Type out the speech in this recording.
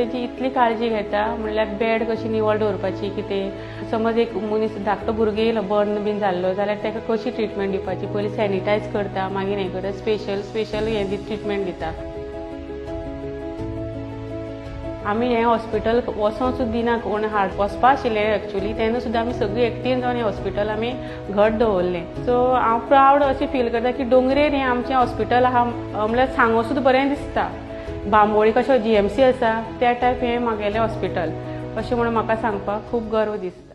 तेजी इतली काळजी घेता म्हणल्यार बेड कशी निवळ दवरपाची कितें समज एक मनीस धाकटो भुरगो येयलो बर्न बीन जाल्लो जाल्यार ताका कशी ट्रिटमेंट दिवपाची पयलीं सॅनिटायज करता मागीर हें करता स्पेशल हें ट्रिटमेंट दिता. आमी हें हॉस्पिटल वचों सुद्दां दिना कोण वचपा आशिल्लें एक्चुअली तेन्ना सुद्दां आमी सगळीं एकठीण जावन हें हॉस्पिटल आमी घट दवरलें. सो हांव प्रावड अशें फील करता की डोंगरेर हें आमचें हॉस्पिटल आहा म्हणल्यार सांगूं सुद्दां बरें दिसता. बांबोळी कशें GMC आसा त्या टायप हें म्हागेलें हॉस्पिटल अशें म्हणून म्हाका सांगपाक खूब गर्व दिसता.